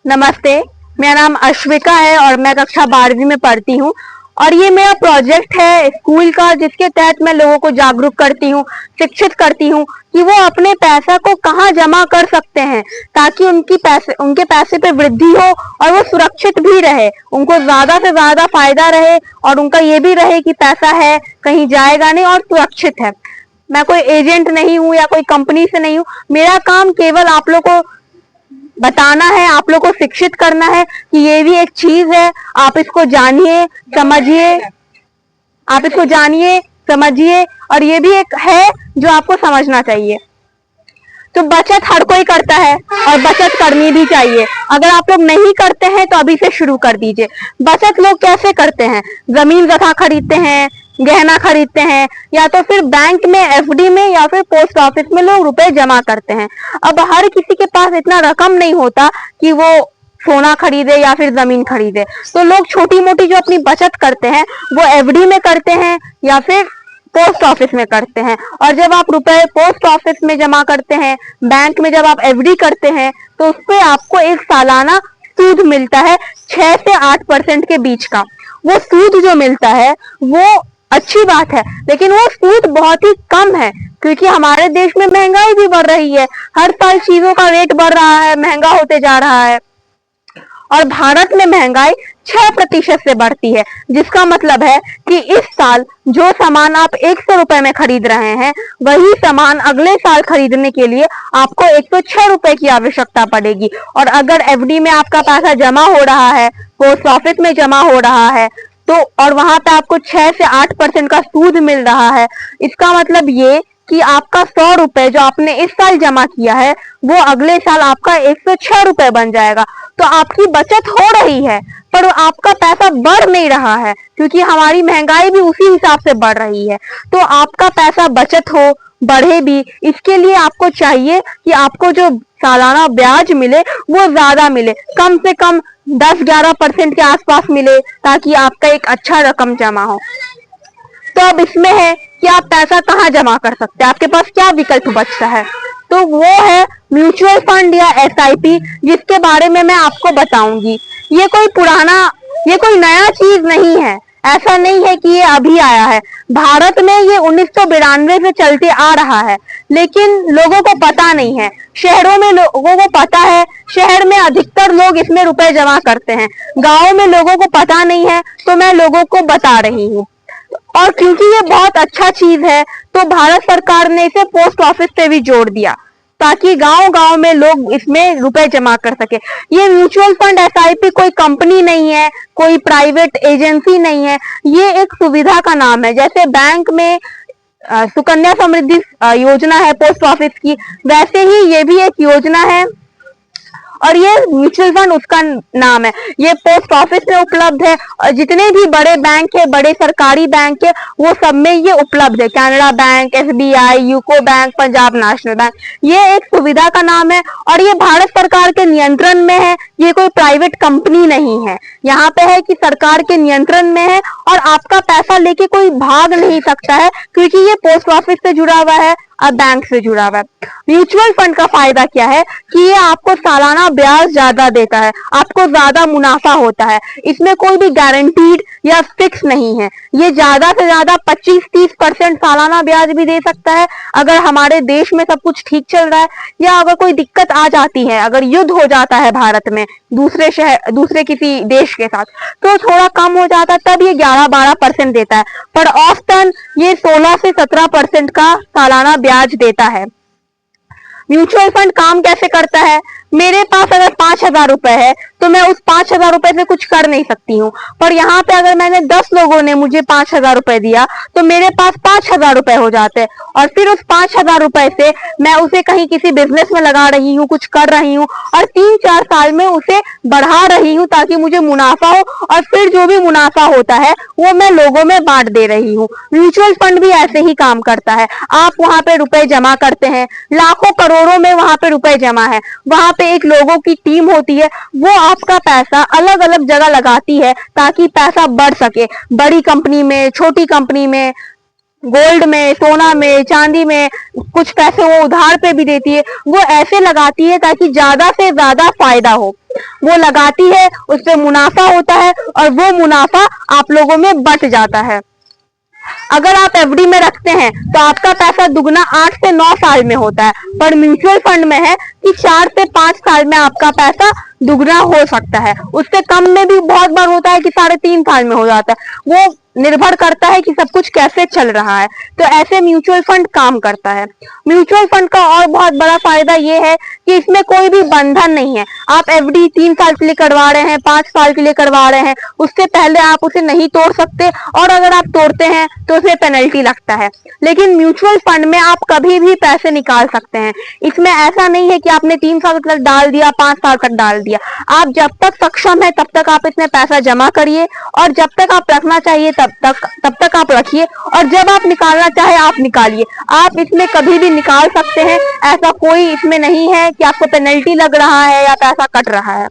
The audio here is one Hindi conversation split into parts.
नमस्ते। मेरा नाम अश्विका है और मैं कक्षा 12वीं में पढ़ती हूँ। और ये मेरा प्रोजेक्ट है स्कूल का, जिसके तहत मैं लोगों को जागरूक करती हूँ, शिक्षित करती हूँ कि वो अपने पैसा को कहाँ जमा कर सकते हैं, ताकि उनके पैसे पे वृद्धि हो और वो सुरक्षित भी रहे, उनको ज्यादा से ज्यादा फायदा रहे और उनका ये भी रहे कि पैसा है, कहीं जाएगा नहीं और सुरक्षित है। मैं कोई एजेंट नहीं हूँ या कोई कंपनी से नहीं हूँ। मेरा काम केवल आप लोग को बताना है, आप लोग को शिक्षित करना है कि ये भी एक चीज है, आप इसको जानिए, समझिए, आप इसको जानिए, समझिए, और ये भी एक है जो आपको समझना चाहिए। तो बचत हर कोई करता है और बचत करनी भी चाहिए। अगर आप लोग नहीं करते हैं तो अभी से शुरू कर दीजिए। बचत लोग कैसे करते हैं? जमीन जगह खरीदते हैं, गहना खरीदते हैं, या तो फिर बैंक में, एफडी में, या फिर पोस्ट ऑफिस में लोग रुपए जमा करते हैं। अब हर किसी के पास इतना रकम नहीं होता कि वो सोना खरीदे या फिर जमीन खरीदे, तो लोग छोटी मोटी जो अपनी बचत करते हैं वो एफडी में करते हैं या फिर पोस्ट ऑफिस में करते हैं। और जब आप रुपए पोस्ट ऑफिस में जमा करते हैं, बैंक में जब आप एफडी करते हैं, तो उस पर आपको एक सालाना सूद मिलता है 6 से 8% के बीच का। वो सूद जो मिलता है वो अच्छी बात है, लेकिन वो सूद बहुत ही कम है, क्योंकि हमारे देश में महंगाई भी बढ़ रही है। हर साल चीजों का रेट बढ़ रहा है, महंगा होते जा रहा है। और भारत में महंगाई 6% से बढ़ती है, जिसका मतलब है कि इस साल जो सामान आप 100 रुपए में खरीद रहे हैं, वही सामान अगले साल खरीदने के लिए आपको 106 रुपए की आवश्यकता पड़ेगी। और अगर एफडी में आपका पैसा जमा हो रहा है, पोस्ट ऑफिस में जमा हो रहा है, तो और वहां पे आपको 6 से 8% का सूद मिल रहा है, इसका मतलब ये कि आपका 100 रुपए जो आपने इस साल जमा किया है, वो अगले साल आपका 106 रुपए बन जाएगा। तो आपकी बचत हो रही है, पर आपका पैसा बढ़ नहीं रहा है, क्योंकि हमारी महंगाई भी उसी हिसाब से बढ़ रही है। तो आपका पैसा बचत हो, बढ़े भी, इसके लिए आपको चाहिए कि आपको जो सालाना ब्याज मिले वो ज्यादा मिले, कम से कम 10-11% के आसपास मिले, ताकि आपका एक अच्छा रकम जमा हो। तो अब इसमें है कि आप पैसा कहाँ जमा कर सकते हैं, आपके पास क्या विकल्प बचता है। तो वो है म्यूचुअल फंड या एसआईपी, जिसके बारे में मैं आपको बताऊंगी। ये कोई नया चीज नहीं है, ऐसा नहीं है कि ये अभी आया है। भारत में ये 1992 से चलते आ रहा है, लेकिन लोगों को पता नहीं है। शहरों में लोगों को पता है, शहर में अधिकतर लोग इसमें रुपए जमा करते हैं। गाँव में लोगों को पता नहीं है, तो मैं लोगों को बता रही हूँ। और क्योंकि ये बहुत अच्छा चीज है, तो भारत सरकार ने इसे पोस्ट ऑफिस से भी जोड़ दिया, ताकि गांव गांव में लोग इसमें रुपए जमा कर सके। ये म्यूचुअल फंड एसआईपी कोई कंपनी नहीं है, कोई प्राइवेट एजेंसी नहीं है, ये एक सुविधा का नाम है। जैसे बैंक में सुकन्या समृद्धि योजना है पोस्ट ऑफिस की, वैसे ही ये भी एक योजना है, और ये म्यूचुअल फंड उसका नाम है। ये पोस्ट ऑफिस में उपलब्ध है, और जितने भी बड़े बैंक है, बड़े सरकारी बैंक है, वो सब में ये उपलब्ध है। Canara bank, SBI, UCO bank, Punjab national bank, ये एक सुविधा का नाम है और ये भारत सरकार के नियंत्रण में है। ये कोई प्राइवेट कंपनी नहीं है, यहाँ पे है कि सरकार के नियंत्रण में है, और आपका पैसा लेके कोई भाग नहीं सकता है, क्योंकि ये पोस्ट ऑफिस से जुड़ा हुआ है और बैंक से जुड़ा हुआ है। म्यूचुअल फंड का फायदा क्या है कि ये आपको सालाना ब्याज ज्यादा देता है, आपको ज्यादा मुनाफा होता है। इसमें कोई भी गारंटीड या फिक्स नहीं है, ये ज्यादा से ज्यादा 25-30% सालाना ब्याज भी दे सकता है, अगर हमारे देश में सब कुछ ठीक चल रहा है, या अगर कोई दिक्कत आ जाती है, अगर युद्ध हो जाता है भारत में दूसरे किसी देश के साथ, तो थोड़ा कम हो जाता है, तब ये 11-12% देता है। पर औसतन ये 16 से 17% का सालाना ब्याज देता है। म्यूचुअल फंड काम कैसे करता है? मेरे पास अगर 5,000 रुपए है, तो मैं उस 5,000 रुपए से कुछ कर नहीं सकती हूँ, पर यहाँ पे अगर मैंने 10 लोगों ने मुझे 5,000 रुपए दिया, तो मेरे पास 5,000 रुपए हो जाते हैं। और फिर उस 5,000 रुपए से मैं उसे कहीं किसी बिजनेस में लगा रही हूँ, कुछ कर रही हूँ, और 3-4 साल में उसे बढ़ा रही हूँ, ताकि मुझे मुनाफा हो, और फिर जो भी मुनाफा होता है वो मैं लोगों में बांट दे रही हूँ। म्यूचुअल फंड भी ऐसे ही काम करता है। आप वहां पे रुपए जमा करते हैं, लाखों करोड़ों में वहां पे रुपए जमा है, वहां पे एक लोगों की टीम होती है, वो आपका पैसा अलग अलग जगह लगाती है, ताकि पैसा बढ़ सके। बड़ी कंपनी में, छोटी कंपनी में, गोल्ड में, सोना में, चांदी में, कुछ पैसे वो उधार पे भी देती है, वो ऐसे लगाती है ताकि ज्यादा से ज्यादा फायदा हो। वो लगाती है, उस पे मुनाफा होता है और वो मुनाफा आप लोगों में बट जाता है। अगर आप एफडी में रखते हैं तो आपका पैसा दुगना 8 से 9 साल में होता है, पर म्यूचुअल फंड में है कि 4 से 5 साल में आपका पैसा दुगना हो सकता है। उससे कम में भी बहुत बार होता है कि 3.5 साल में हो जाता है। वो निर्भर करता है कि सब कुछ कैसे चल रहा है। तो ऐसे म्यूचुअल फंड काम करता है। म्यूचुअल फंड का और बहुत बड़ा फायदा ये है कि इसमें कोई भी बंधन नहीं है। आप एफडी 3 साल के लिए करवा रहे हैं, 5 साल के लिए करवा रहे हैं, उससे पहले आप उसे नहीं तोड़ सकते, और अगर आप तोड़ते हैं तो उसे पेनल्टी लगता है। लेकिन म्यूचुअल फंड में आप कभी भी पैसे निकाल सकते हैं। इसमें ऐसा नहीं है कि आपने 3 साल तक डाल दिया, 5 साल तक डाल दिया। आप जब तक सक्षम है तब तक आप इसमें पैसा जमा करिए, और जब तक आप रखना चाहिए तब तक आप रखिए, और जब आप निकालना चाहे आप निकालिए। आप इसमें कभी भी निकाल सकते हैं। ऐसा कोई इसमें नहीं है कि आपको पेनल्टी लग रहा है या पैसा कट रहा है।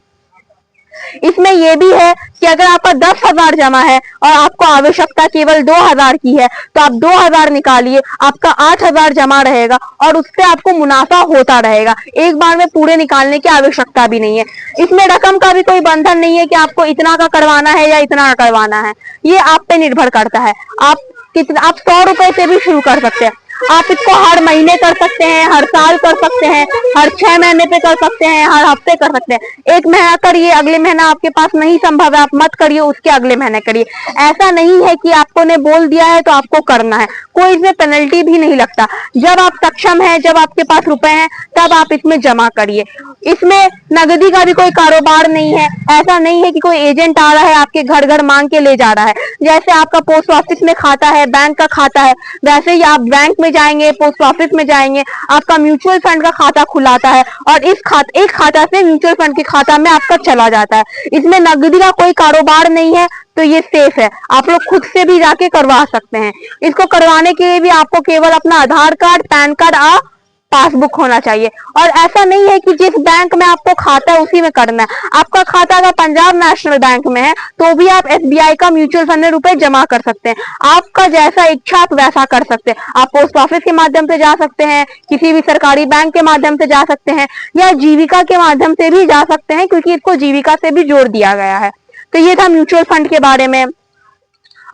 इसमें यह भी है कि अगर आपका 10,000 जमा है और आपको आवश्यकता केवल 2,000 की है, तो आप 2,000 निकालिए, आपका 8,000 जमा रहेगा और उससे आपको मुनाफा होता रहेगा। एक बार में पूरे निकालने की आवश्यकता भी नहीं है। इसमें रकम का भी कोई बंधन नहीं है कि आपको इतना का करवाना है या इतना का करवाना है। ये आप पे निर्भर करता है। आप 100 रुपए से भी शुरू कर सकते हैं। आप इसको हर महीने कर सकते हैं, हर साल कर सकते हैं, हर 6 महीने पे कर सकते हैं, हर हफ्ते कर सकते हैं। एक महीना करिए, अगले महीना आपके पास नहीं संभव है, आप मत करिए, उसके अगले महीने करिए। ऐसा नहीं है कि आपको ने बोल दिया है तो आपको करना है। कोई इसमें पेनल्टी भी नहीं लगता। जब आप सक्षम है, जब आपके पास रुपए हैं, तब आप इसमें जमा करिए। इसमें नगदी का भी कोई कारोबार नहीं है। ऐसा नहीं है कि कोई एजेंट आ रहा है आपके घर घर मांग के ले जा रहा है। जैसे आपका पोस्ट ऑफिस में खाता है, बैंक का खाता है, वैसे ही आप बैंक में जाएंगे, पोस्ट ऑफिस में जाएंगे, आपका म्यूचुअल फंड का खाता खुलाता है, और एक खाता से म्यूचुअल फंड के खाता में आपका चला जाता है। इसमें नगदी का कोई कारोबार नहीं है, तो ये सेफ है। आप लोग खुद से भी जाके करवा सकते हैं। इसको करवाने के लिए भी आपको केवल अपना आधार कार्ड, पैन कार्ड और पासबुक होना चाहिए। और ऐसा नहीं है कि जिस बैंक में आपको खाता है उसी में करना है। आपका खाता अगर पंजाब नेशनल बैंक में है तो भी आप एसबीआई का म्यूचुअल फंड में रुपए जमा कर सकते हैं। आपका जैसा इच्छा आप वैसा कर सकते हैं। आप पोस्ट ऑफिस के माध्यम से जा सकते हैं, किसी भी सरकारी बैंक के माध्यम से जा सकते हैं, या जीविका के माध्यम से भी जा सकते हैं, क्योंकि इसको जीविका से भी जोड़ दिया गया है। तो ये था म्यूचुअल फंड के बारे में।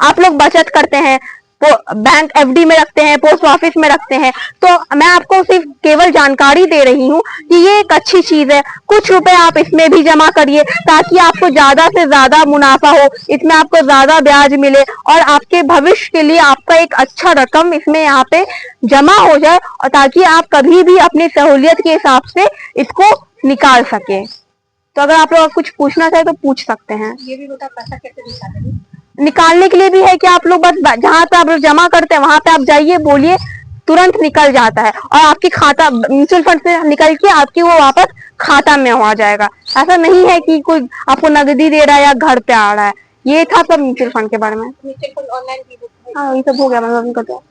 आप लोग बचत करते हैं, बैंक एफडी में रखते हैं, पोस्ट ऑफिस में रखते हैं, तो मैं आपको सिर्फ केवल जानकारी दे रही हूँ कि ये एक अच्छी चीज है। कुछ रुपए आप इसमें भी जमा करिए ताकि आपको ज्यादा से ज्यादा मुनाफा हो, इसमें आपको ज्यादा ब्याज मिले, और आपके भविष्य के लिए आपका एक अच्छा रकम इसमें यहाँ पे जमा हो जाए, और ताकि आप कभी भी अपनी सहूलियत के हिसाब से इसको निकाल सके। तो अगर आप लोग कुछ पूछना चाहे तो पूछ सकते हैं। ये भी बता पैसा कैसे निकालेंगे? निकालने के लिए भी है कि आप लोग बस जहां पे आप जमा करते हैं वहां पे आप जाइए, बोलिए, तुरंत निकल जाता है, और आपकी खाता म्यूचुअल फंड से निकल के आपकी वो वापस खाता में आ जाएगा। ऐसा नहीं है कि कोई आपको नगदी दे रहा है या घर पे आ रहा है। ये था सब म्यूचुअल फंड के बारे में। म्यूचुअल फंड ऑनलाइन भी हाँ, ये सब हो गया मतलब उनका तो।